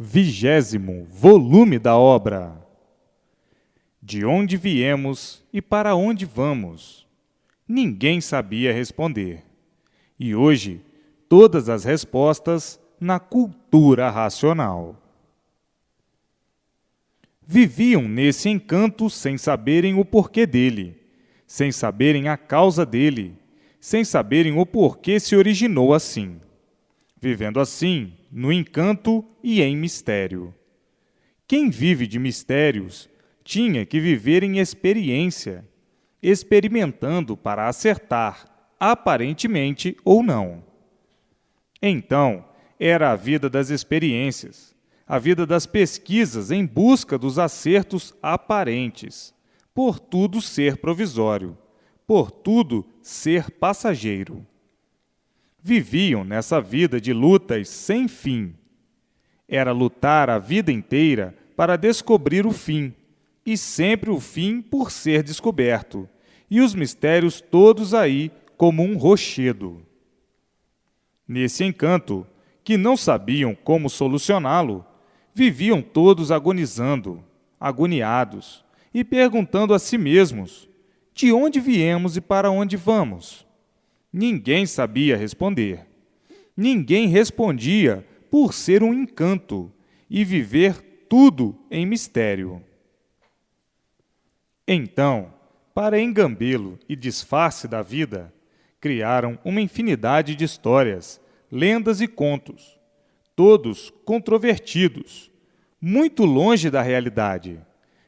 20º volume da obra. De onde viemos e para onde vamos? Ninguém sabia responder. E hoje, todas as respostas na cultura racional. Viviam nesse encanto sem saberem o porquê dele, sem saberem a causa dele, sem saberem o porquê se originou assim. Vivendo assim, no encanto e em mistério. Quem vive de mistérios tinha que viver em experiência, experimentando para acertar, aparentemente ou não. Então, era a vida das experiências, a vida das pesquisas em busca dos acertos aparentes, por tudo ser provisório, por tudo ser passageiro. Viviam nessa vida de lutas sem fim. Era lutar a vida inteira para descobrir o fim, e sempre o fim por ser descoberto, e os mistérios todos aí como um rochedo. Nesse encanto, que não sabiam como solucioná-lo, viviam todos agonizando, agoniados, e perguntando a si mesmos: de onde viemos e para onde vamos? Ninguém sabia responder. Ninguém respondia por ser um encanto e viver tudo em mistério. Então, para engambê-lo e disfarce da vida, criaram uma infinidade de histórias, lendas e contos, todos controvertidos, muito longe da realidade,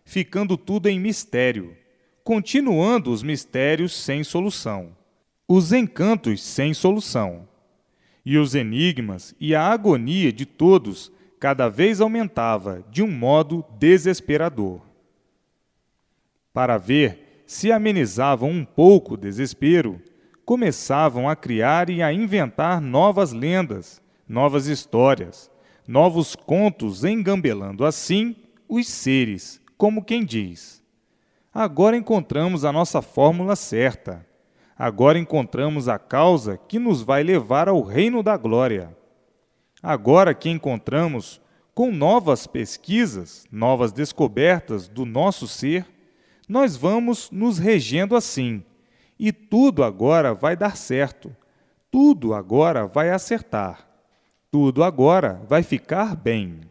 ficando tudo em mistério, continuando os mistérios sem solução, os encantos sem solução, e os enigmas e a agonia de todos cada vez aumentava de um modo desesperador. Para ver se amenizavam um pouco o desespero, começavam a criar e a inventar novas lendas, novas histórias, novos contos, engambelando assim os seres, como quem diz: agora encontramos a nossa fórmula certa. Agora encontramos a causa que nos vai levar ao reino da glória. Agora que encontramos, com novas pesquisas, novas descobertas do nosso ser, nós vamos nos regendo assim, e tudo agora vai dar certo, tudo agora vai acertar, tudo agora vai ficar bem.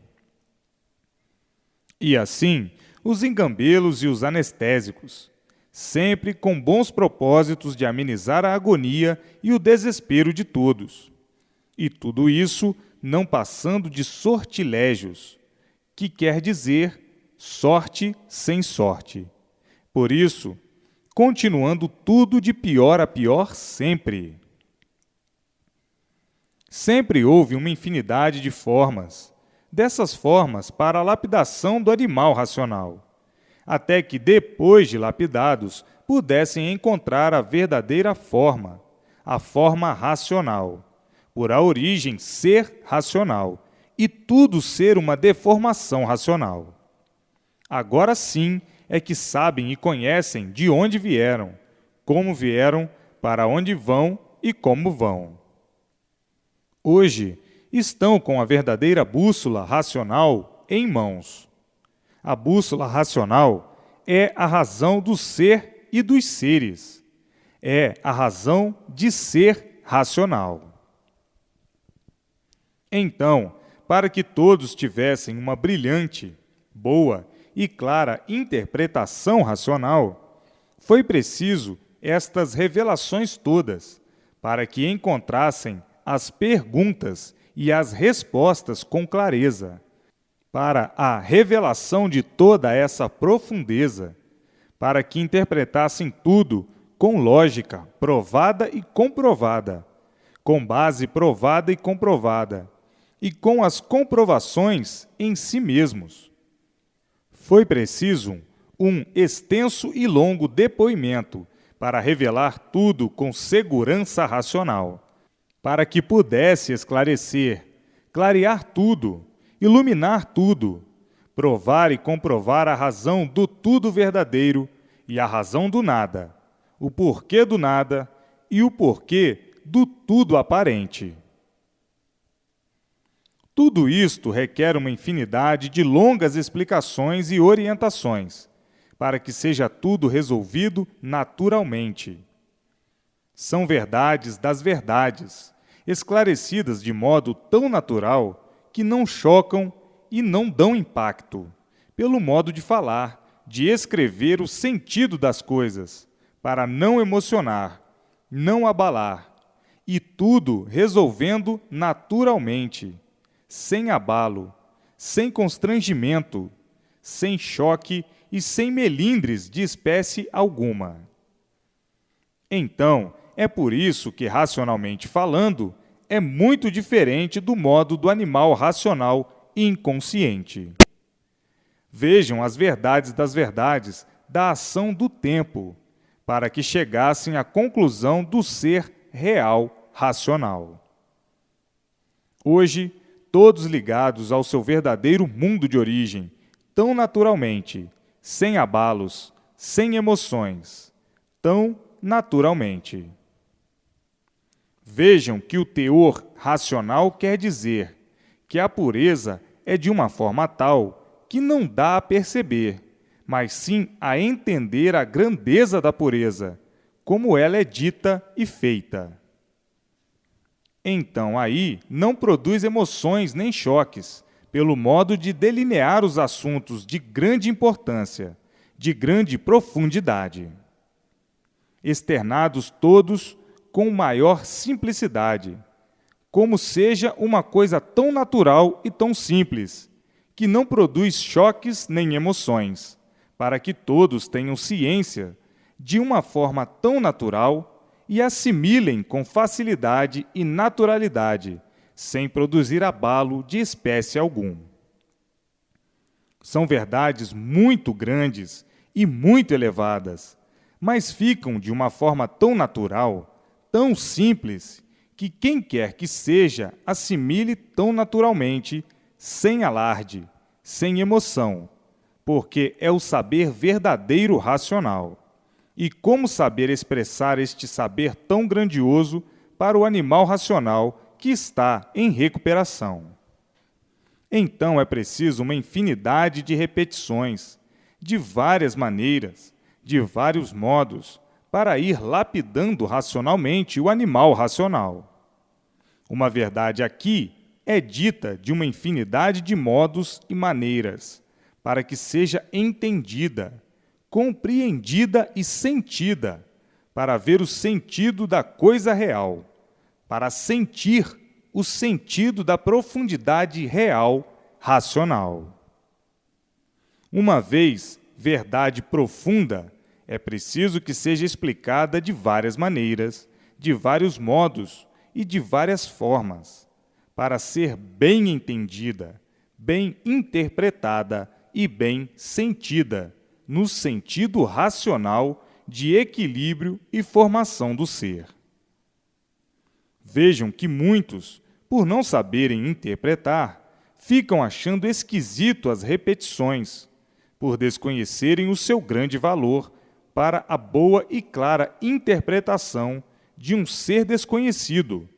E assim, os engambelos e os anestésicos, sempre com bons propósitos de amenizar a agonia e o desespero de todos. E tudo isso não passando de sortilégios, que quer dizer sorte sem sorte. Por isso, continuando tudo de pior a pior sempre. Sempre houve uma infinidade de formas, dessas formas para a lapidação do animal racional, até que, depois de lapidados, pudessem encontrar a verdadeira forma, a forma racional, por a origem ser racional, e tudo ser uma deformação racional. Agora sim é que sabem e conhecem de onde vieram, para onde vão e como vão. Hoje, estão com a verdadeira bússola racional em mãos. A bússola racional é a razão do ser e dos seres. É a razão de ser racional. Então, para que todos tivessem uma brilhante, boa e clara interpretação racional, foi preciso estas revelações todas, para que encontrassem as perguntas e as respostas com clareza, para a revelação de toda essa profundeza, para que interpretassem tudo com lógica provada e comprovada, com base provada e comprovada, e com as comprovações em si mesmos. Foi preciso um extenso e longo depoimento para revelar tudo com segurança racional, para que pudesse esclarecer, clarear tudo, iluminar tudo, provar e comprovar a razão do tudo verdadeiro e a razão do nada, o porquê do nada e o porquê do tudo aparente. Tudo isto requer uma infinidade de longas explicações e orientações, para que seja tudo resolvido naturalmente. São verdades das verdades, esclarecidas de modo tão natural que não chocam e não dão impacto, pelo modo de falar, de escrever o sentido das coisas, para não emocionar, não abalar, e tudo resolvendo naturalmente, sem abalo, sem constrangimento, sem choque e sem melindres de espécie alguma. Então, é por isso que, racionalmente falando, é muito diferente do modo do animal racional inconsciente. Vejam as verdades das verdades da ação do tempo, para que chegassem à conclusão do ser real racional. Hoje, todos ligados ao seu verdadeiro mundo de origem, tão naturalmente, sem abalos, sem emoções, tão naturalmente. Vejam que o teor racional quer dizer que a pureza é de uma forma tal que não dá a perceber, mas sim a entender a grandeza da pureza, como ela é dita e feita. Então, aí, não produz emoções nem choques, pelo modo de delinear os assuntos de grande importância, de grande profundidade. Externados todos com maior simplicidade, como seja uma coisa tão natural e tão simples, que não produz choques nem emoções, para que todos tenham ciência de uma forma tão natural e assimilem com facilidade e naturalidade, sem produzir abalo de espécie algum. São verdades muito grandes e muito elevadas, mas ficam de uma forma tão natural, tão simples, que quem quer que seja assimile tão naturalmente, sem alarde, sem emoção, porque é o saber verdadeiro racional. E como saber expressar este saber tão grandioso para o animal racional que está em recuperação? Então é preciso uma infinidade de repetições, de várias maneiras, de vários modos, para ir lapidando racionalmente o animal racional. Uma verdade aqui é dita de uma infinidade de modos e maneiras, para que seja entendida, compreendida e sentida, para ver o sentido da coisa real, para sentir o sentido da profundidade real racional. Uma vez verdade profunda, é preciso que seja explicada de várias maneiras, de vários modos e de várias formas, para ser bem entendida, bem interpretada e bem sentida, no sentido racional de equilíbrio e formação do ser. Vejam que muitos, por não saberem interpretar, ficam achando esquisito as repetições, por desconhecerem o seu grande valor para a boa e clara interpretação de um ser desconhecido,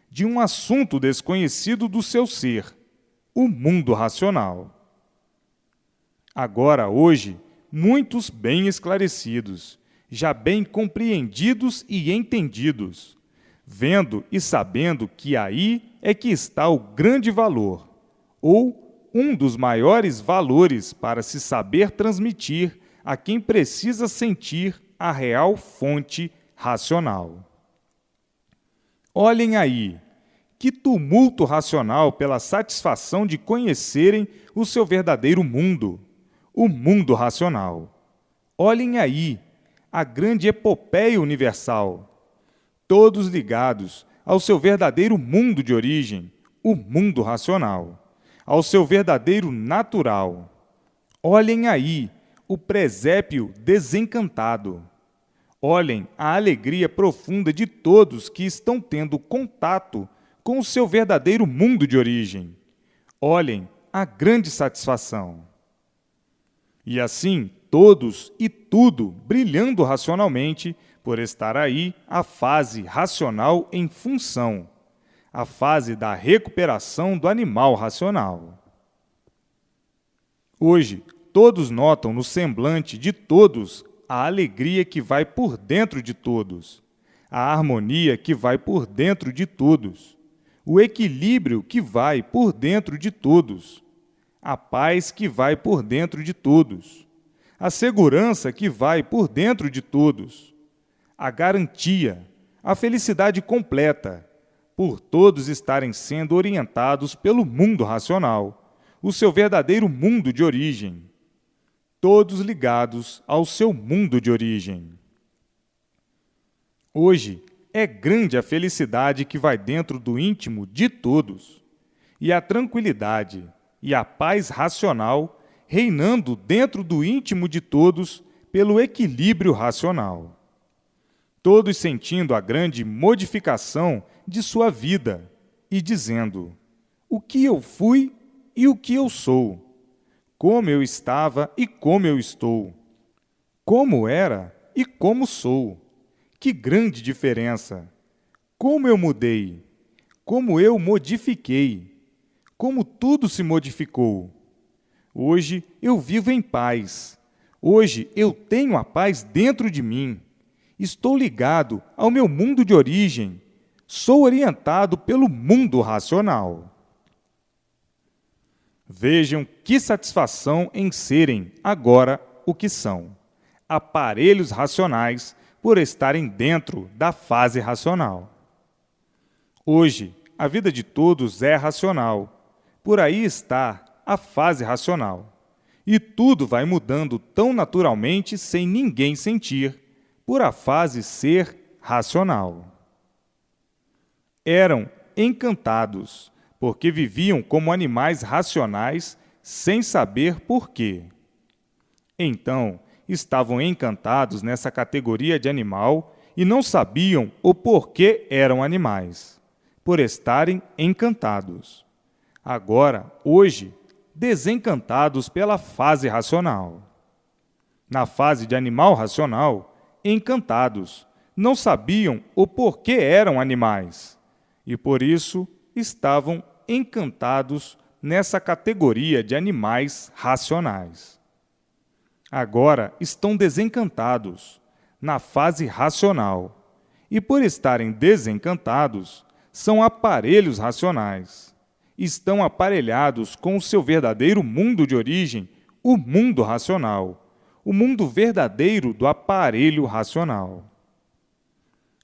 de um assunto desconhecido do seu ser, o mundo racional. Agora, hoje, muitos bem esclarecidos, já bem compreendidos e entendidos, vendo e sabendo que aí é que está o grande valor, ou um dos maiores valores para se saber transmitir a quem precisa sentir a real fonte racional. Olhem aí, que tumulto racional pela satisfação de conhecerem o seu verdadeiro mundo, o mundo racional. Olhem aí, a grande epopeia universal, todos ligados ao seu verdadeiro mundo de origem, o mundo racional, ao seu verdadeiro natural. Olhem aí, o presépio desencantado. Olhem a alegria profunda de todos que estão tendo contato com o seu verdadeiro mundo de origem. Olhem a grande satisfação. E assim, todos e tudo brilhando racionalmente, por estar aí a fase racional em função, a fase da recuperação do animal racional. Hoje, todos notam no semblante de todos a alegria que vai por dentro de todos, a harmonia que vai por dentro de todos, o equilíbrio que vai por dentro de todos, a paz que vai por dentro de todos, a segurança que vai por dentro de todos, a garantia, a felicidade completa, por todos estarem sendo orientados pelo mundo racional, o seu verdadeiro mundo de origem, todos ligados ao seu mundo de origem. Hoje, é grande a felicidade que vai dentro do íntimo de todos, e a tranquilidade e a paz racional reinando dentro do íntimo de todos pelo equilíbrio racional. Todos sentindo a grande modificação de sua vida e dizendo: o que eu fui e o que eu sou, como eu estava e como eu estou, como era e como sou. Que grande diferença! Como eu mudei, como eu modifiquei, como tudo se modificou. Hoje eu vivo em paz. Hoje eu tenho a paz dentro de mim. Estou ligado ao meu mundo de origem. Sou orientado pelo mundo racional. Vejam que satisfação em serem agora o que são: aparelhos racionais por estarem dentro da fase racional. Hoje, a vida de todos é racional. Por aí está a fase racional. E tudo vai mudando tão naturalmente sem ninguém sentir, por a fase ser racional. Eram encantados, porque viviam como animais racionais sem saber por quê. Então, estavam encantados nessa categoria de animal e não sabiam o porquê eram animais, por estarem encantados. Agora, hoje, desencantados pela fase racional. Na fase de animal racional, encantados, não sabiam o porquê eram animais e, por isso, estavam encantados nessa categoria de animais racionais. Agora estão desencantados na fase racional e, por estarem desencantados, são aparelhos racionais. Estão aparelhados com o seu verdadeiro mundo de origem, o mundo racional, o mundo verdadeiro do aparelho racional.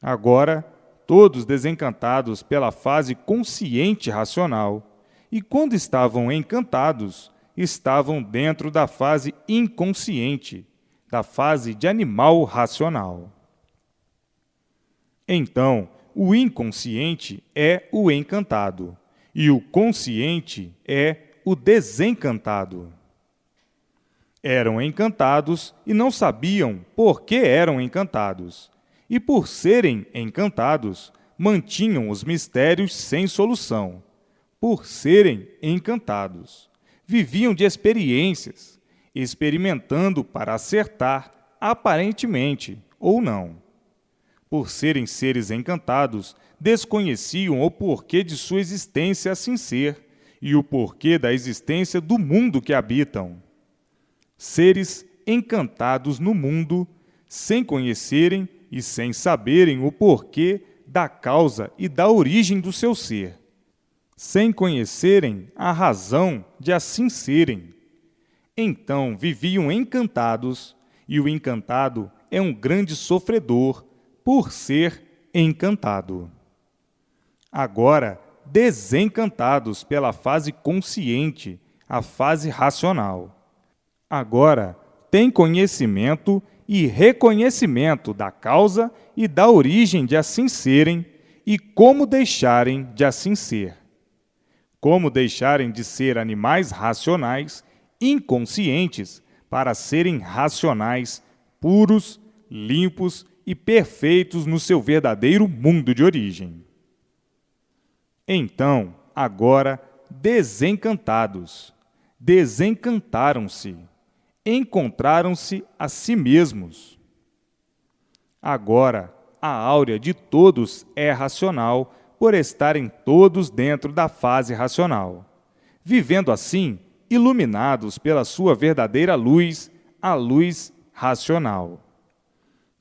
Agora, todos desencantados pela fase consciente racional, e quando estavam encantados, estavam dentro da fase inconsciente, da fase de animal racional. Então, o inconsciente é o encantado, e o consciente é o desencantado. Eram encantados e não sabiam por que eram encantados, e por serem encantados, mantinham os mistérios sem solução. Por serem encantados, viviam de experiências, experimentando para acertar, aparentemente ou não. Por serem seres encantados, desconheciam o porquê de sua existência assim ser e o porquê da existência do mundo que habitam. Seres encantados no mundo, sem conhecerem e sem saberem o porquê da causa e da origem do seu ser, sem conhecerem a razão de assim serem. Então viviam encantados, e o encantado é um grande sofredor por ser encantado. Agora, desencantados pela fase consciente, a fase racional. Agora, têm conhecimento e reconhecimento da causa e da origem de assim serem e como deixarem de assim ser. Como deixarem de ser animais racionais, inconscientes, para serem racionais, puros, limpos e perfeitos no seu verdadeiro mundo de origem. Então, agora, desencantados, desencantaram-se, encontraram-se a si mesmos. Agora, a áurea de todos é racional por estarem todos dentro da fase racional, vivendo assim iluminados pela sua verdadeira luz, a luz racional.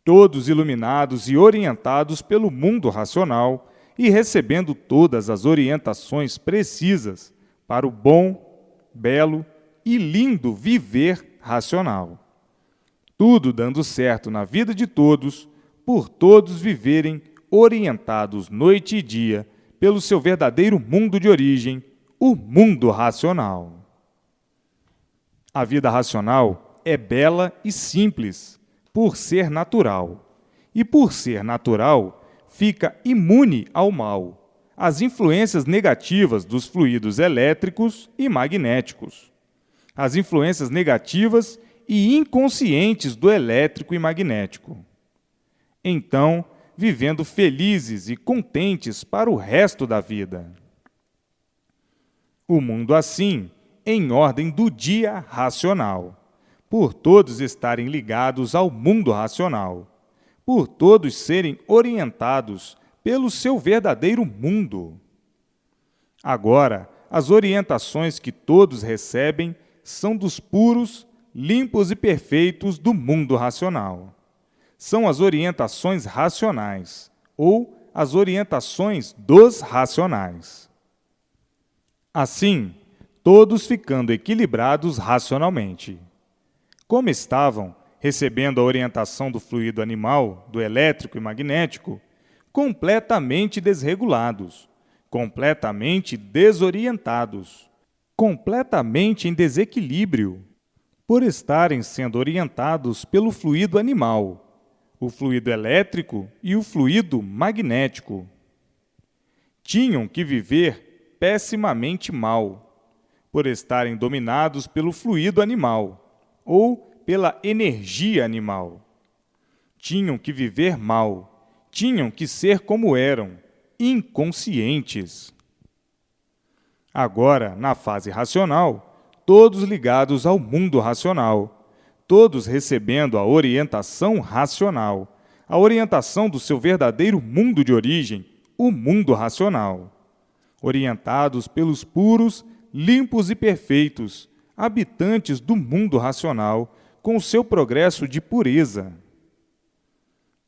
Todos iluminados e orientados pelo mundo racional e recebendo todas as orientações precisas para o bom, belo e lindo viver racional. Tudo dando certo na vida de todos, por todos viverem orientados noite e dia pelo seu verdadeiro mundo de origem, o mundo racional. A vida racional é bela e simples, por ser natural. E por ser natural, fica imune ao mal, às influências negativas dos fluidos elétricos e magnéticos, às influências negativas e inconscientes do elétrico e magnético. Então, vivendo felizes e contentes para o resto da vida. O mundo assim, em ordem do dia racional, por todos estarem ligados ao mundo racional, por todos serem orientados pelo seu verdadeiro mundo. Agora, as orientações que todos recebem são dos puros, limpos e perfeitos do mundo racional. São as orientações racionais, ou as orientações dos racionais. Assim, todos ficando equilibrados racionalmente. Como estavam, recebendo a orientação do fluido animal, do elétrico e magnético, completamente desregulados, completamente desorientados, completamente em desequilíbrio, por estarem sendo orientados pelo fluido animal, o fluido elétrico e o fluido magnético. Tinham que viver pessimamente mal, por estarem dominados pelo fluido animal, ou pela energia animal. Tinham que viver mal, tinham que ser como eram, inconscientes. Agora, na fase racional, todos ligados ao mundo racional, todos recebendo a orientação racional, a orientação do seu verdadeiro mundo de origem, o mundo racional, orientados pelos puros, limpos e perfeitos, habitantes do mundo racional, com o seu progresso de pureza.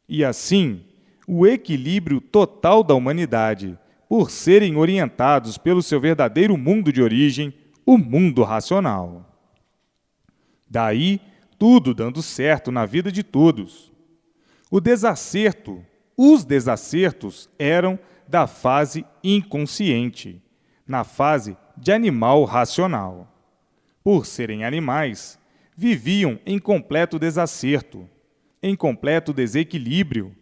E assim, o equilíbrio total da humanidade, por serem orientados pelo seu verdadeiro mundo de origem, o mundo racional. Daí, tudo dando certo na vida de todos. Os desacertos eram da fase inconsciente, na fase de animal racional. Por serem animais, viviam em completo desacerto, em completo desequilíbrio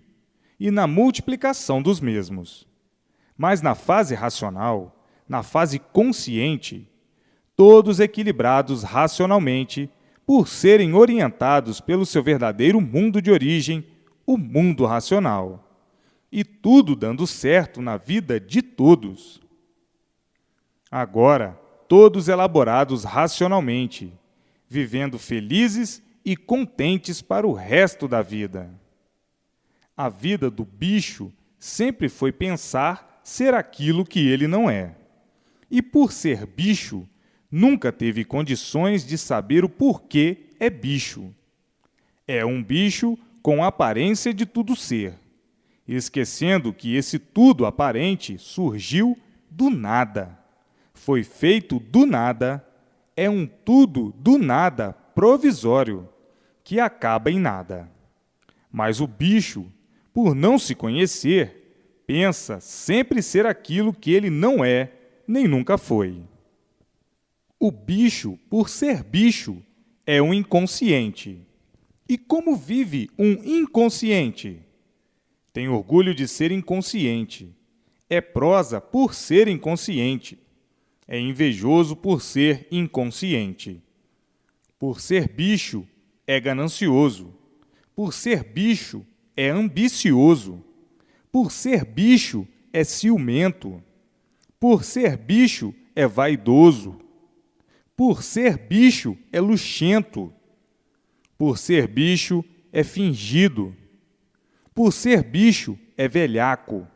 e na multiplicação dos mesmos. Mas na fase racional, na fase consciente, todos equilibrados racionalmente, por serem orientados pelo seu verdadeiro mundo de origem, o mundo racional, e tudo dando certo na vida de todos. Agora, todos elaborados racionalmente, vivendo felizes e contentes para o resto da vida. A vida do bicho sempre foi pensar ser aquilo que ele não é. E por ser bicho, nunca teve condições de saber o porquê é bicho. É um bicho com aparência de tudo ser, esquecendo que esse tudo aparente surgiu do nada, foi feito do nada, é um tudo do nada provisório, que acaba em nada. Mas o bicho, por não se conhecer, pensa sempre ser aquilo que ele não é, nem nunca foi. O bicho, por ser bicho, é um inconsciente. E como vive um inconsciente? Tem orgulho de ser inconsciente. É prosa por ser inconsciente. É invejoso por ser inconsciente. Por ser bicho, é ganancioso. Por ser bicho, é ambicioso. Por ser bicho, é ciumento. Por ser bicho, é vaidoso. Por ser bicho, é luxento. Por ser bicho, é fingido. Por ser bicho, é velhaco.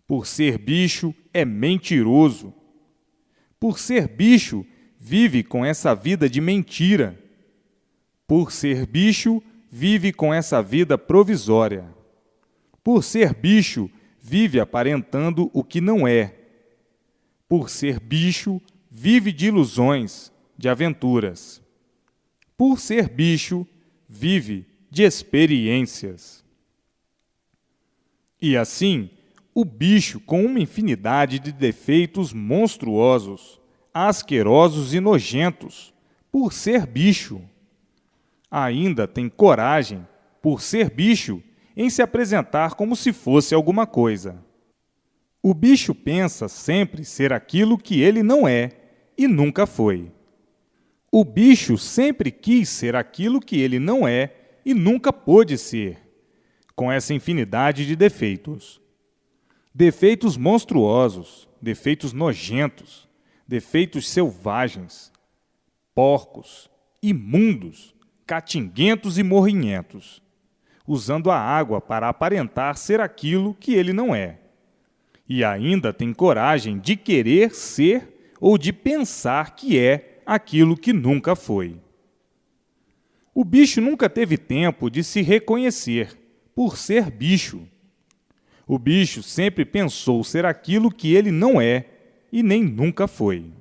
Por ser bicho, é mentiroso. Por ser bicho, vive com essa vida de mentira. Por ser bicho, vive com essa vida provisória. Por ser bicho, vive aparentando o que não é. Por ser bicho, vive de ilusões, de aventuras. Por ser bicho, vive de experiências. E assim, o bicho, com uma infinidade de defeitos monstruosos, asquerosos e nojentos, por ser bicho, ainda tem coragem, por ser bicho, em se apresentar como se fosse alguma coisa. O bicho pensa sempre ser aquilo que ele não é e nunca foi. O bicho sempre quis ser aquilo que ele não é e nunca pôde ser, com essa infinidade de defeitos. Defeitos monstruosos, defeitos nojentos, defeitos selvagens, porcos, imundos, catinguentos e morrinhentos, usando a água para aparentar ser aquilo que ele não é. E ainda tem coragem de querer ser ou de pensar que é aquilo que nunca foi. O bicho nunca teve tempo de se reconhecer por ser bicho. O bicho sempre pensou ser aquilo que ele não é e nem nunca foi.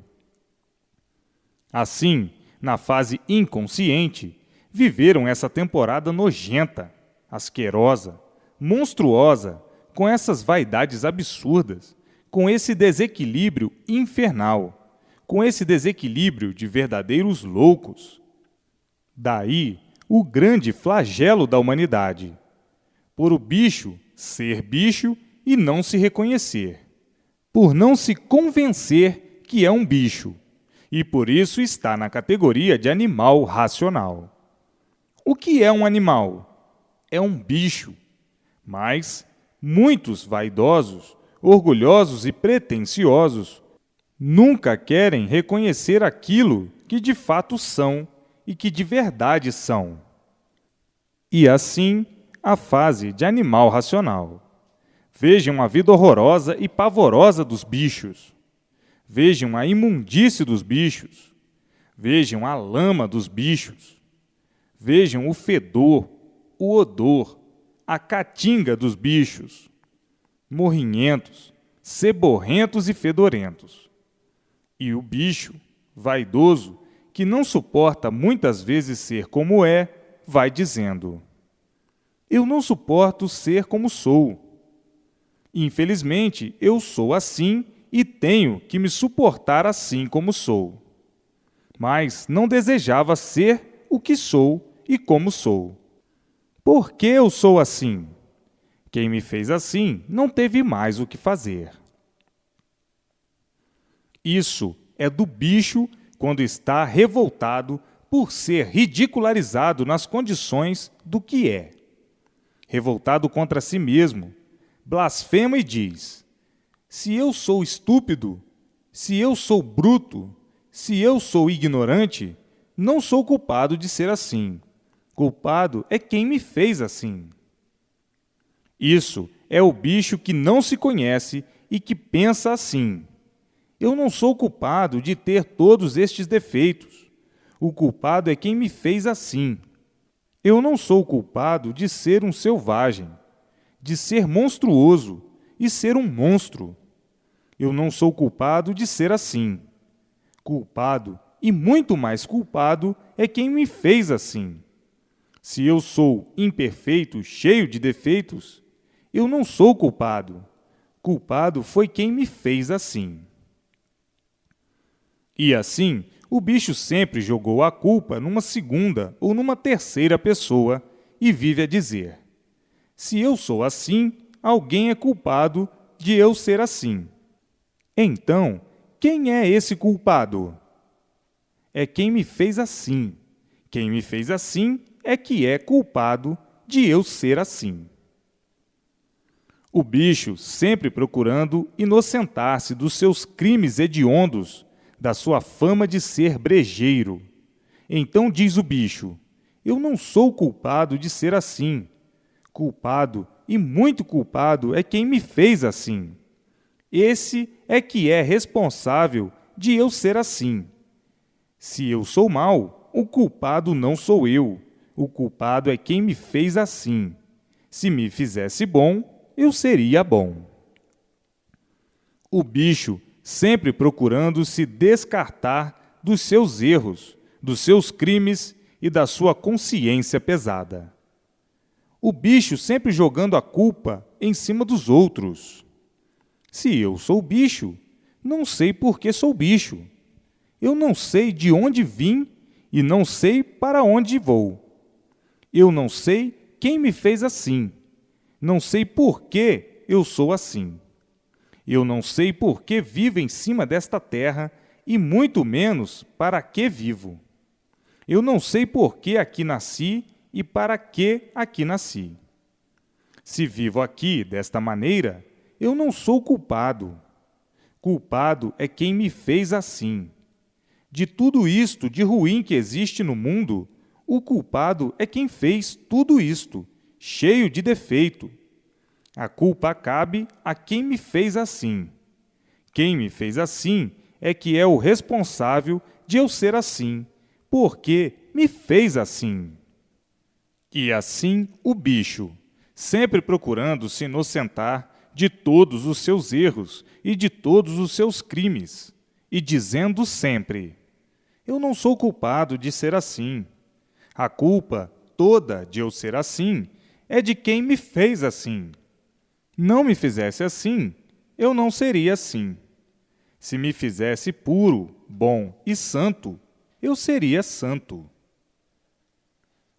Assim, na fase inconsciente, viveram essa temporada nojenta, asquerosa, monstruosa, com essas vaidades absurdas, com esse desequilíbrio infernal, com esse desequilíbrio de verdadeiros loucos. Daí, o grande flagelo da humanidade, por o bicho ser bicho e não se reconhecer, por não se convencer que é um bicho, e por isso está na categoria de animal racional. O que é um animal? É um bicho, mas muitos vaidosos, orgulhosos e pretensiosos nunca querem reconhecer aquilo que de fato são e que de verdade são. E assim, a fase de animal racional. Vejam a vida horrorosa e pavorosa dos bichos. Vejam a imundície dos bichos. Vejam a lama dos bichos. Vejam o fedor, o odor, a catinga dos bichos. Morrinhentos, seborrentos e fedorentos. E o bicho, vaidoso, que não suporta muitas vezes ser como é, vai dizendo: eu não suporto ser como sou. Infelizmente, eu sou assim e tenho que me suportar assim como sou. Mas não desejava ser o que sou e como sou. Por que eu sou assim? Quem me fez assim não teve mais o que fazer. Isso é do bicho quando está revoltado por ser ridicularizado nas condições do que é. Revoltado contra si mesmo, blasfema e diz: se eu sou estúpido, se eu sou bruto, se eu sou ignorante, não sou culpado de ser assim. Culpado é quem me fez assim. Isso é o bicho que não se conhece e que pensa assim: eu não sou culpado de ter todos estes defeitos. O culpado é quem me fez assim. Eu não sou culpado de ser um selvagem, de ser monstruoso e ser um monstro. Eu não sou culpado de ser assim. Culpado, e muito mais culpado, é quem me fez assim. Se eu sou imperfeito, cheio de defeitos, eu não sou culpado. Culpado foi quem me fez assim. E assim, o bicho sempre jogou a culpa numa segunda ou numa terceira pessoa e vive a dizer: se eu sou assim, alguém é culpado de eu ser assim. Então, quem é esse culpado? É quem me fez assim. Quem me fez assim é que é culpado de eu ser assim. O bicho sempre procurando inocentar-se dos seus crimes hediondos, da sua fama de ser brejeiro. Então diz o bicho: eu não sou culpado de ser assim. Culpado, e muito culpado, é quem me fez assim. Esse é que é responsável de eu ser assim. Se eu sou mau, o culpado não sou eu. O culpado é quem me fez assim. Se me fizesse bom, eu seria bom. O bicho sempre procurando se descartar dos seus erros, dos seus crimes e da sua consciência pesada. O bicho sempre jogando a culpa em cima dos outros. Se eu sou bicho, não sei por que sou bicho. Eu não sei de onde vim e não sei para onde vou. Eu não sei quem me fez assim. Não sei por que eu sou assim. Eu não sei por que vivo em cima desta terra e muito menos para que vivo. Eu não sei por que aqui nasci e para que aqui nasci. Se vivo aqui desta maneira, eu não sou culpado. Culpado é quem me fez assim. De tudo isto de ruim que existe no mundo, o culpado é quem fez tudo isto, cheio de defeito. A culpa cabe a quem me fez assim. Quem me fez assim é que é o responsável de eu ser assim, porque me fez assim. E assim o bicho, sempre procurando se inocentar de todos os seus erros e de todos os seus crimes, e dizendo sempre: eu não sou culpado de ser assim. A culpa toda de eu ser assim é de quem me fez assim. Não me fizesse assim, eu não seria assim. Se me fizesse puro, bom e santo, eu seria santo.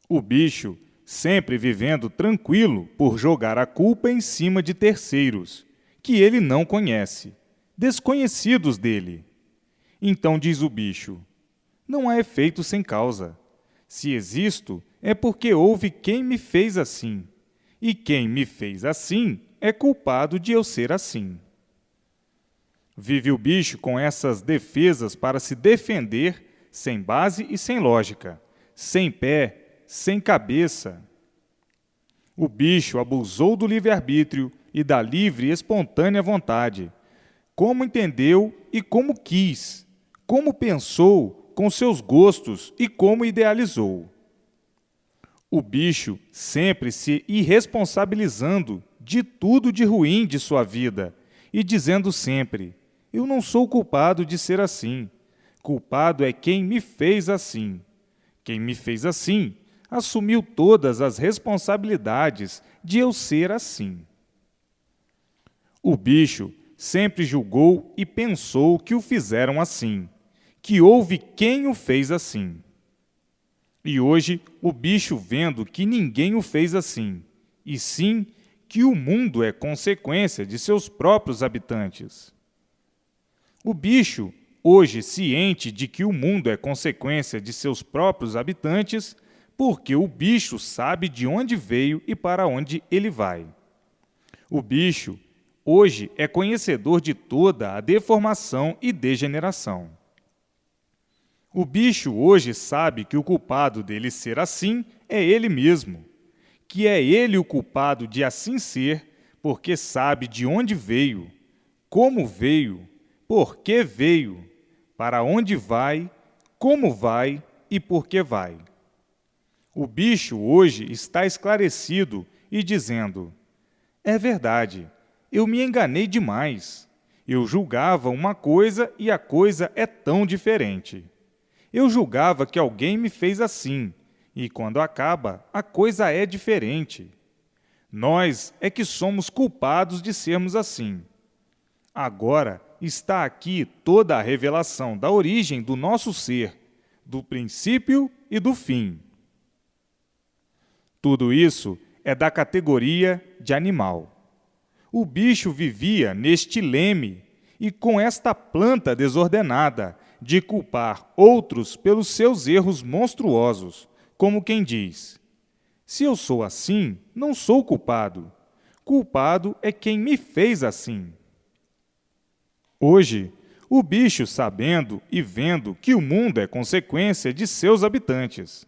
O bicho, sempre vivendo tranquilo por jogar a culpa em cima de terceiros, que ele não conhece, desconhecidos dele. Então diz o bicho: não há efeito sem causa. Se existo, é porque houve quem me fez assim. E quem me fez assim é culpado de eu ser assim. Vive o bicho com essas defesas para se defender, sem base e sem lógica, sem pé, sem cabeça. O bicho abusou do livre-arbítrio e da livre e espontânea vontade, como entendeu e como quis, como pensou com seus gostos e como idealizou. O bicho sempre se irresponsabilizando de tudo de ruim de sua vida e dizendo sempre: eu não sou culpado de ser assim. Culpado é quem me fez assim. Quem me fez assim assumiu todas as responsabilidades de eu ser assim. O bicho sempre julgou e pensou que o fizeram assim, que houve quem o fez assim. E hoje o bicho vendo que ninguém o fez assim, e sim que o mundo é consequência de seus próprios habitantes. O bicho, hoje ciente de que o mundo é consequência de seus próprios habitantes, porque o bicho sabe de onde veio e para onde ele vai. O bicho, hoje, é conhecedor de toda a deformação e degeneração. O bicho hoje sabe que o culpado dele ser assim é ele mesmo, que é ele o culpado de assim ser, porque sabe de onde veio, como veio, por que veio, para onde vai, como vai e por que vai. O bicho hoje está esclarecido e dizendo: é verdade, eu me enganei demais. Eu julgava uma coisa e a coisa é tão diferente. Eu julgava que alguém me fez assim, e quando acaba, a coisa é diferente. Nós é que somos culpados de sermos assim. Agora está aqui toda a revelação da origem do nosso ser, do princípio e do fim. Tudo isso é da categoria de animal. O bicho vivia neste leme e com esta planta desordenada de culpar outros pelos seus erros monstruosos, como quem diz: se eu sou assim, não sou culpado. Culpado é quem me fez assim. Hoje, o bicho, sabendo e vendo que o mundo é consequência de seus habitantes,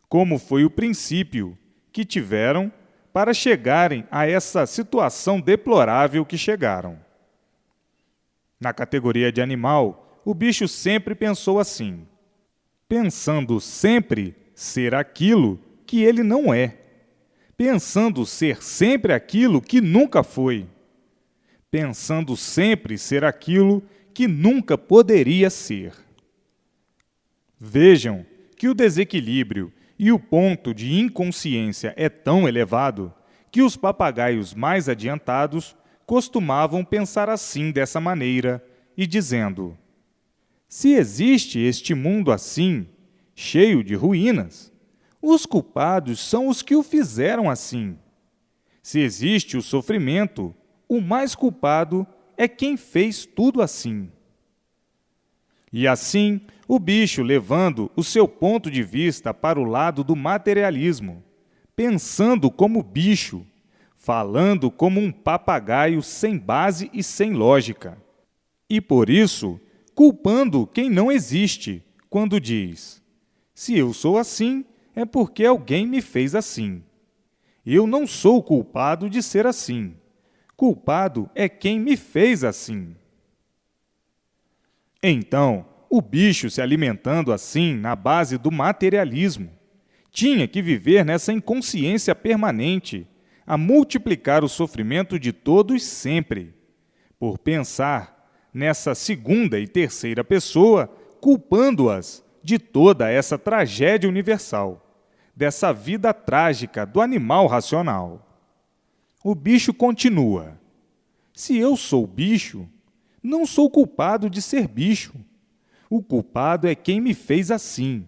como foi o princípio que tiveram para chegarem a essa situação deplorável que chegaram. Na categoria de animal, o bicho sempre pensou assim, pensando sempre ser aquilo que ele não é, pensando ser sempre aquilo que nunca foi, pensando sempre ser aquilo que nunca poderia ser. Vejam que o desequilíbrio e o ponto de inconsciência é tão elevado que os papagaios mais adiantados costumavam pensar assim dessa maneira e dizendo: se existe este mundo assim, cheio de ruínas, os culpados são os que o fizeram assim. Se existe o sofrimento, o mais culpado é quem fez tudo assim. E assim, o bicho levando o seu ponto de vista para o lado do materialismo, pensando como bicho, falando como um papagaio sem base e sem lógica. E por isso, culpando quem não existe, quando diz: se eu sou assim, é porque alguém me fez assim. Eu não sou culpado de ser assim. Culpado é quem me fez assim. Então, o bicho se alimentando assim na base do materialismo, tinha que viver nessa inconsciência permanente, a multiplicar o sofrimento de todos sempre, por pensar nessa segunda e terceira pessoa, culpando-as de toda essa tragédia universal, dessa vida trágica do animal racional. O bicho continua: se eu sou bicho, não sou culpado de ser bicho. O culpado é quem me fez assim.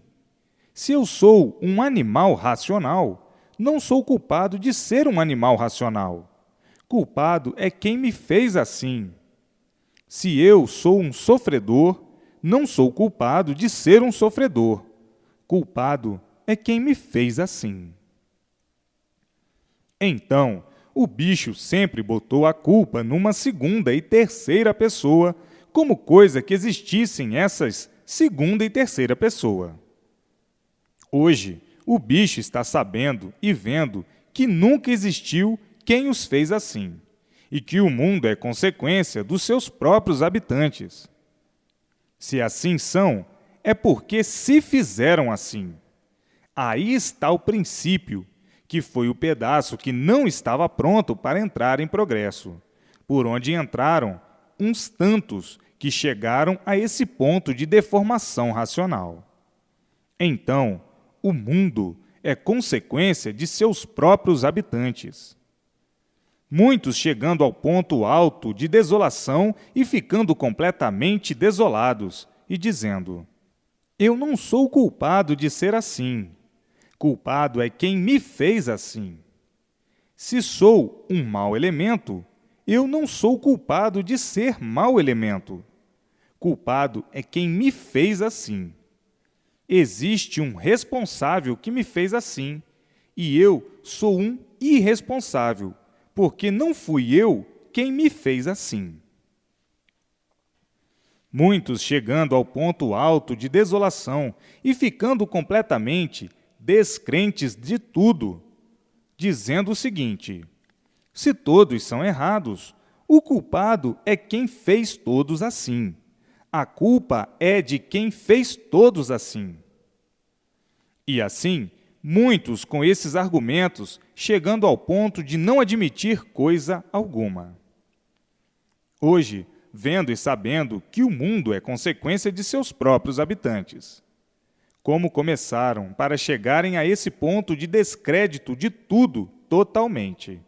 Se eu sou um animal racional, não sou culpado de ser um animal racional. Culpado é quem me fez assim. Se eu sou um sofredor, não sou culpado de ser um sofredor. Culpado é quem me fez assim. Então, o bicho sempre botou a culpa numa segunda e terceira pessoa, como coisa que existissem essas segunda e terceira pessoa. Hoje, o bicho está sabendo e vendo que nunca existiu quem os fez assim, e que o mundo é consequência dos seus próprios habitantes. Se assim são, é porque se fizeram assim. Aí está o princípio, que foi o pedaço que não estava pronto para entrar em progresso, por onde entraram uns tantos que chegaram a esse ponto de deformação racional. Então, o mundo é consequência de seus próprios habitantes. Muitos chegando ao ponto alto de desolação e ficando completamente desolados, e dizendo: eu não sou culpado de ser assim. Culpado é quem me fez assim. Se sou um mau elemento, eu não sou culpado de ser mau elemento. Culpado é quem me fez assim. Existe um responsável que me fez assim, e eu sou um irresponsável, porque não fui eu quem me fez assim. Muitos chegando ao ponto alto de desolação e ficando completamente descrentes de tudo, dizendo o seguinte: se todos são errados, o culpado é quem fez todos assim. A culpa é de quem fez todos assim. E assim, muitos com esses argumentos, chegando ao ponto de não admitir coisa alguma. Hoje, vendo e sabendo que o mundo é consequência de seus próprios habitantes, como começaram para chegarem a esse ponto de descrédito de tudo totalmente.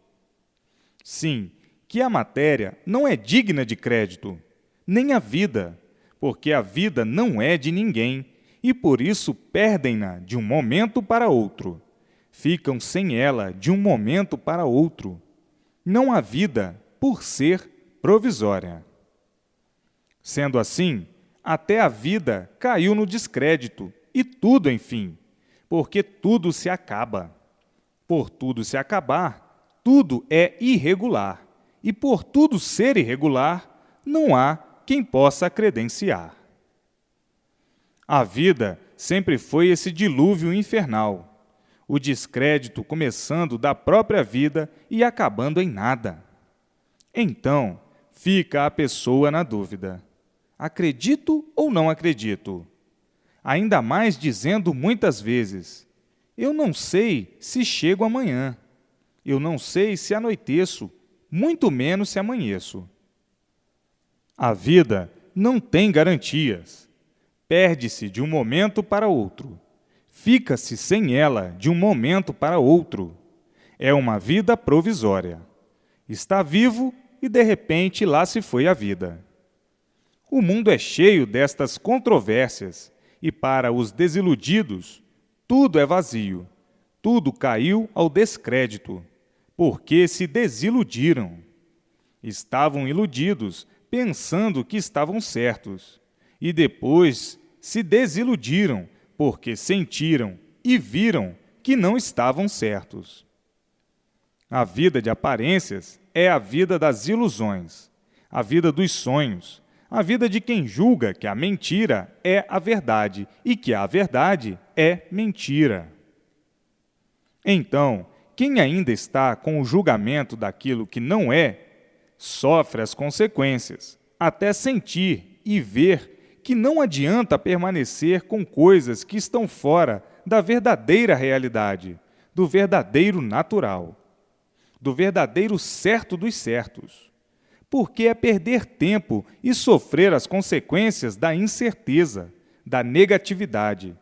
Sim, que a matéria não é digna de crédito, nem a vida, porque a vida não é de ninguém, e por isso perdem-na de um momento para outro. Ficam sem ela de um momento para outro. Não há vida por ser provisória. Sendo assim, até a vida caiu no descrédito, e tudo, enfim, porque tudo se acaba. Por tudo se acabar, tudo é irregular, e por tudo ser irregular, não há quem possa credenciar. A vida sempre foi esse dilúvio infernal, o descrédito começando da própria vida e acabando em nada. Então, Fica a pessoa na dúvida: acredito ou não acredito? Ainda mais dizendo muitas vezes: eu não sei se chego amanhã, eu não sei se anoiteço, muito menos se amanheço. A vida não tem garantias. Perde-se de um momento para outro. Fica-se sem ela de um momento para outro. É uma vida provisória. Está vivo e, de repente, lá se foi a vida. O mundo é cheio destas controvérsias e, para os desiludidos, tudo é vazio, tudo caiu ao descrédito, porque se desiludiram. Estavam iludidos, pensando que estavam certos, e depois se desiludiram, porque sentiram e viram que não estavam certos. A vida de aparências é a vida das ilusões, a vida dos sonhos, a vida de quem julga que a mentira é a verdade e que a verdade é mentira. Então, quem ainda está com o julgamento daquilo que não é, sofre as consequências, até sentir e ver que não adianta permanecer com coisas que estão fora da verdadeira realidade, do verdadeiro natural, do verdadeiro certo dos certos, porque é perder tempo e sofrer as consequências da incerteza, da negatividade,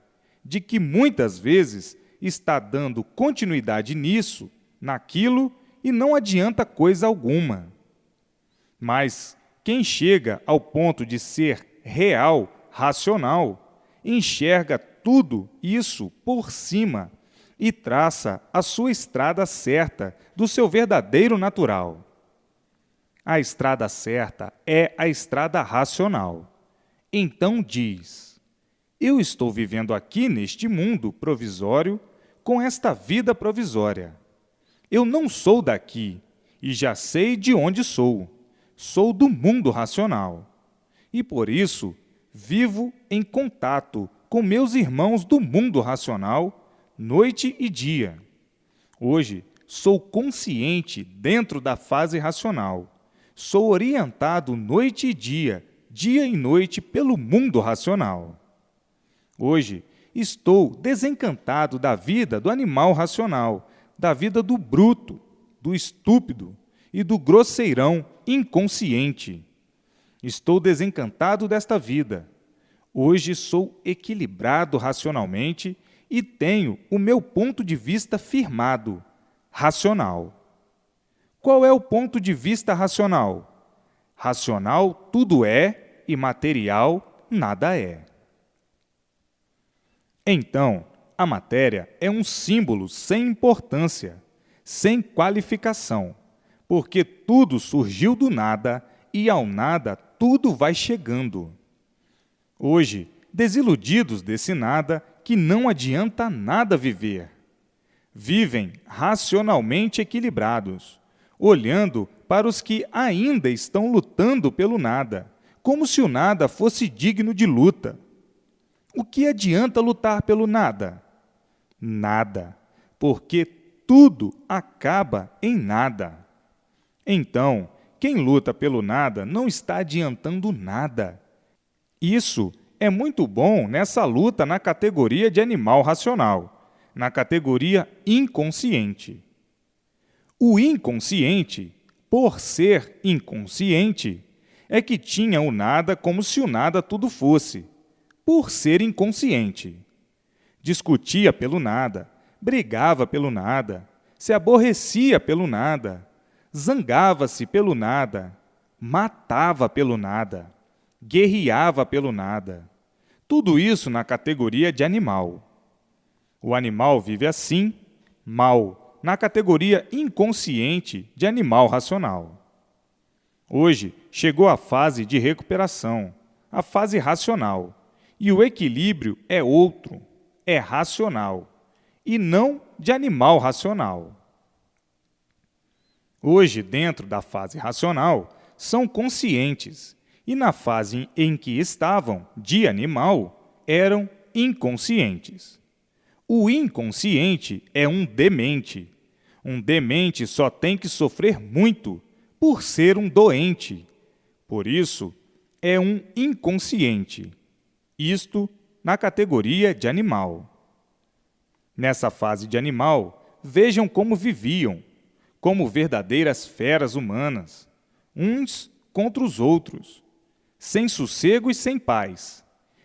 de que muitas vezes está dando continuidade nisso, naquilo, e não adianta coisa alguma. Mas quem chega ao ponto de ser real, racional, enxerga tudo isso por cima e traça a sua estrada certa do seu verdadeiro natural. A estrada certa é a estrada racional. Então diz: eu estou vivendo aqui neste mundo provisório com esta vida provisória. Eu não sou daqui e já sei de onde sou. Sou do mundo racional. E por isso vivo em contato com meus irmãos do mundo racional, noite e dia. Hoje sou consciente dentro da fase racional. Sou orientado noite e dia e noite pelo mundo racional. Hoje estou desencantado da vida do animal racional, da vida do bruto, do estúpido e do grosseirão inconsciente. Estou desencantado desta vida. Hoje sou equilibrado racionalmente e tenho o meu ponto de vista firmado, racional. Qual é o ponto de vista racional? Racional tudo é e material nada é. Então, a matéria é um símbolo sem importância, sem qualificação, porque tudo surgiu do nada e ao nada tudo vai chegando. Hoje, desiludidos desse nada, que não adianta nada viver, vivem racionalmente equilibrados, olhando para os que ainda estão lutando pelo nada, como se o nada fosse digno de luta. O que adianta lutar pelo nada? Nada, porque tudo acaba em nada. Então, quem luta pelo nada não está adiantando nada. Isso é muito bom nessa luta na categoria de animal racional, na categoria inconsciente. O inconsciente, por ser inconsciente, é que tinha o nada como se o nada tudo fosse, por ser inconsciente. Discutia pelo nada, brigava pelo nada, se aborrecia pelo nada, zangava-se pelo nada, matava pelo nada, guerreava pelo nada. Tudo isso na categoria de animal. O animal vive assim, mal, na categoria inconsciente de animal racional. Hoje chegou a fase de recuperação, a fase racional, e o equilíbrio é outro, é racional, e não de animal racional. Hoje, dentro da fase racional, são conscientes, e na fase em que estavam, de animal, eram inconscientes. O inconsciente é um demente. Um demente só tem que sofrer muito por ser um doente, Por isso, é um inconsciente, isto na categoria de animal. Nessa fase de animal, vejam como viviam, como verdadeiras feras humanas, uns contra os outros, sem sossego e sem paz,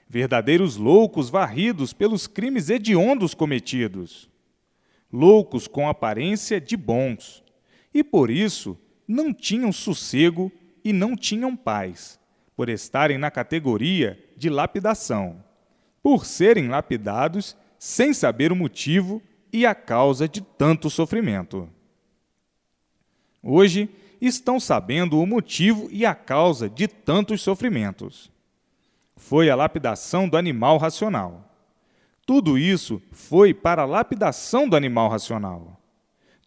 verdadeiros loucos varridos pelos crimes hediondos cometidos, loucos com aparência de bons, e por isso não tinham sossego e não tinham paz, por estarem na categoria de lapidação, por serem lapidados sem saber o motivo e a causa de tanto sofrimento. Hoje, estão sabendo o motivo e a causa de tantos sofrimentos. Foi a lapidação do animal racional. Tudo isso foi para a lapidação do animal racional.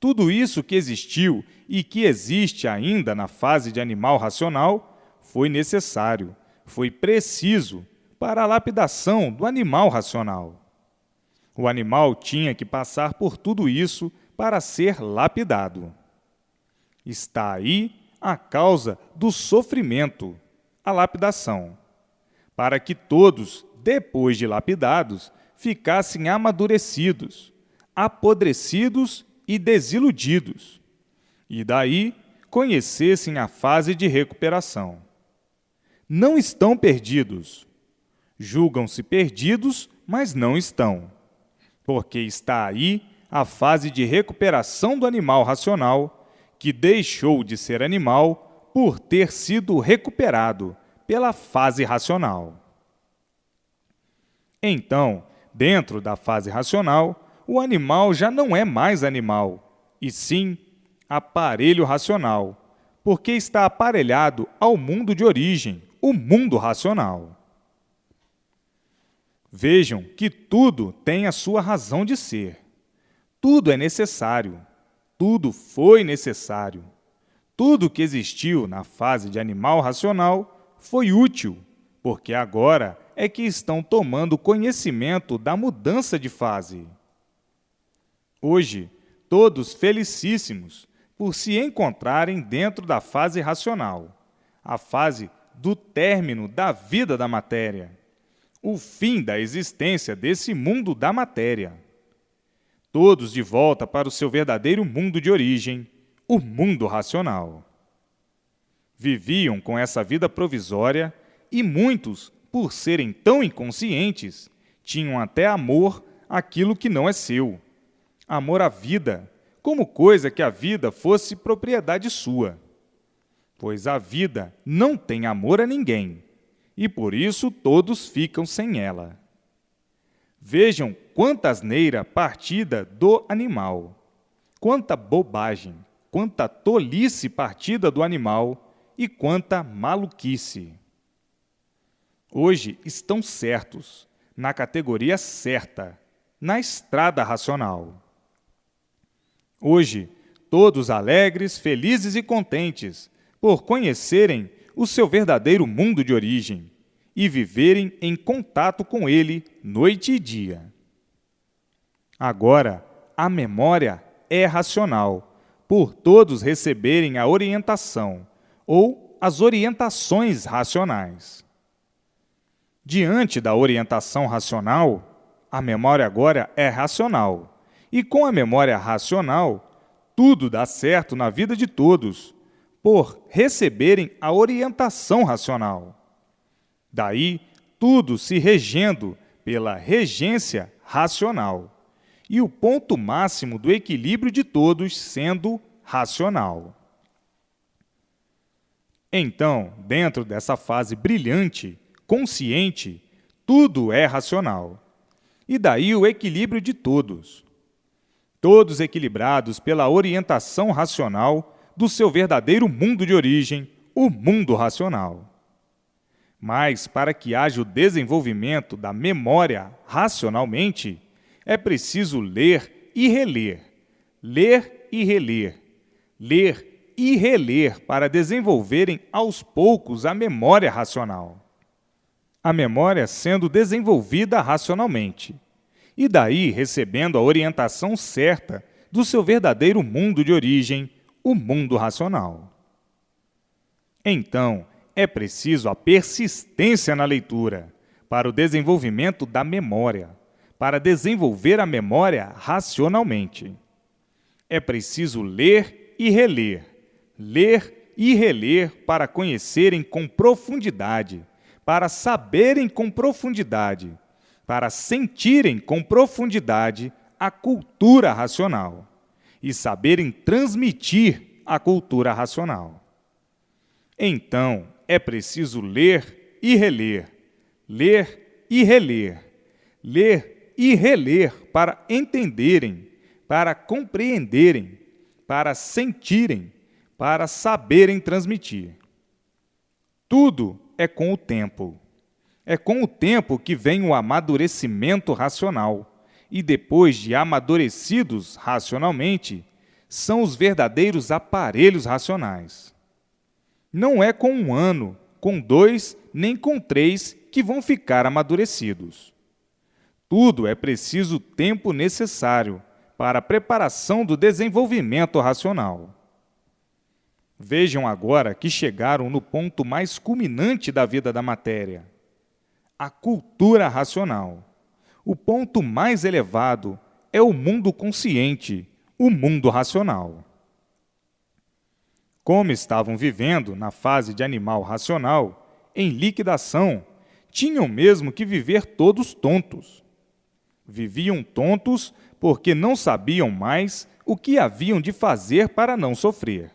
Tudo isso que existiu e que existe ainda na fase de animal racional foi necessário, foi preciso para a lapidação do animal racional. O animal tinha que passar por tudo isso para ser lapidado. Está aí a causa do sofrimento, a lapidação, para que todos, depois de lapidados, ficassem amadurecidos, apodrecidos e desiludidos, e daí conhecessem a fase de recuperação. Não estão perdidos. Julgam-se perdidos, mas não estão, porque está aí a fase de recuperação do animal racional, que deixou de ser animal por ter sido recuperado pela fase racional. Então, dentro da fase racional, o animal já não é mais animal, e sim aparelho racional, porque está aparelhado ao mundo de origem, o mundo racional. Vejam que tudo tem a sua razão de ser. Tudo é necessário. Tudo foi necessário. Tudo que existiu na fase de animal racional foi útil, porque agora é que estão tomando conhecimento da mudança de fase. Hoje, todos felicíssimos por se encontrarem dentro da fase racional, a fase do término da vida da matéria, o fim da existência desse mundo da matéria. Todos de volta para o seu verdadeiro mundo de origem, o mundo racional. Viviam com essa vida provisória e muitos, por serem tão inconscientes, tinham até amor àquilo que não é seu. Amor à vida, como coisa que a vida fosse propriedade sua. Pois a vida não tem amor a ninguém, e por isso todos ficam sem ela. Vejam quanta asneira partida do animal, quanta bobagem, quanta tolice partida do animal e quanta maluquice. Hoje estão certos, na categoria certa, na estrada racional. Hoje, todos alegres, felizes e contentes, por conhecerem o seu verdadeiro mundo de origem e viverem em contato com ele noite e dia. Agora, a memória é racional, por todos receberem a orientação ou as orientações racionais. Diante da orientação racional, a memória agora é racional, e com a memória racional, tudo dá certo na vida de todos, por receberem a orientação racional. Daí, tudo se regendo pela regência racional, e o ponto máximo do equilíbrio de todos sendo racional. Então, dentro dessa fase brilhante, consciente, tudo é racional. E daí o equilíbrio de todos. Todos equilibrados pela orientação racional do seu verdadeiro mundo de origem, o mundo racional. Mas, para que haja o desenvolvimento da memória racionalmente, é preciso ler e reler, ler e reler, ler e reler para desenvolverem aos poucos a memória racional. A memória sendo desenvolvida racionalmente, e daí recebendo a orientação certa do seu verdadeiro mundo de origem, o mundo racional. Então, é preciso a persistência na leitura para o desenvolvimento da memória, para desenvolver a memória racionalmente. É preciso ler e reler para conhecerem com profundidade, para saberem com profundidade, para sentirem com profundidade a cultura racional e saberem transmitir a cultura racional. Então, é preciso ler e reler para entenderem, para compreenderem, para sentirem, para saberem transmitir. Tudo é com o tempo. É com o tempo que vem o amadurecimento racional, e depois de amadurecidos racionalmente, são os verdadeiros aparelhos racionais. Não é com 1 ano, com 2, nem com 3 que vão ficar amadurecidos. Tudo é preciso tempo necessário para a preparação do desenvolvimento racional. Vejam agora que chegaram no ponto mais culminante da vida da matéria, a cultura racional. O ponto mais elevado é o mundo consciente, o mundo racional. Como estavam vivendo na fase de animal racional, em liquidação, tinham mesmo que viver todos tontos. Viviam tontos porque não sabiam mais o que haviam de fazer para não sofrer.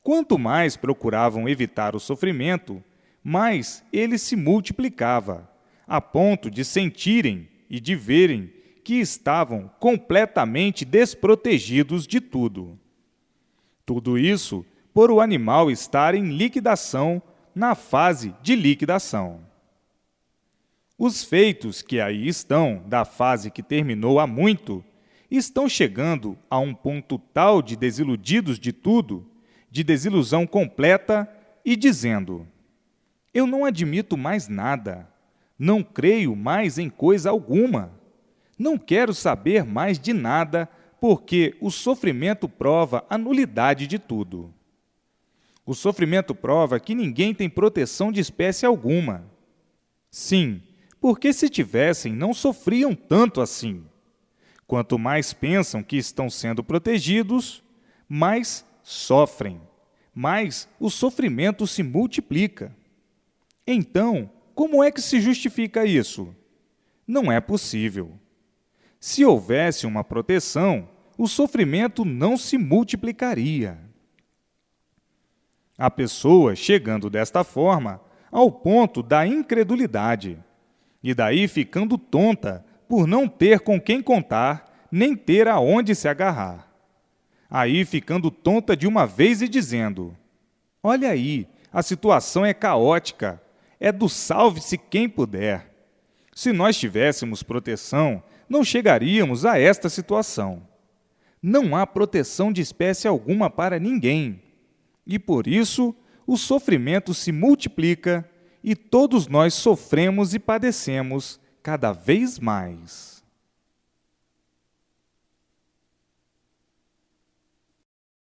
Quanto mais procuravam evitar o sofrimento, mais ele se multiplicava, a ponto de sentirem e de verem que estavam completamente desprotegidos de tudo. Tudo isso por o animal estar em liquidação, na fase de liquidação. Os feitos que aí estão, da fase que terminou há muito, estão chegando a um ponto tal de desiludidos de tudo, de desilusão completa, e dizendo: eu não admito mais nada, não creio mais em coisa alguma, não quero saber mais de nada, porque o sofrimento prova a nulidade de tudo. O sofrimento prova que ninguém tem proteção de espécie alguma. Sim, porque se tivessem, não sofriam tanto assim. Quanto mais pensam que estão sendo protegidos, mais sofrem, mais o sofrimento se multiplica. Então, como é que se justifica isso? Não é possível. Se houvesse uma proteção, o sofrimento não se multiplicaria. A pessoa, chegando desta forma, ao ponto da incredulidade, e daí ficando tonta por não ter com quem contar, nem ter aonde se agarrar. Aí ficando tonta de uma vez e dizendo: olha aí, a situação é caótica, é do salve-se quem puder. Se nós tivéssemos proteção, não chegaríamos a esta situação. Não há proteção de espécie alguma para ninguém, e por isso o sofrimento se multiplica e todos nós sofremos e padecemos cada vez mais.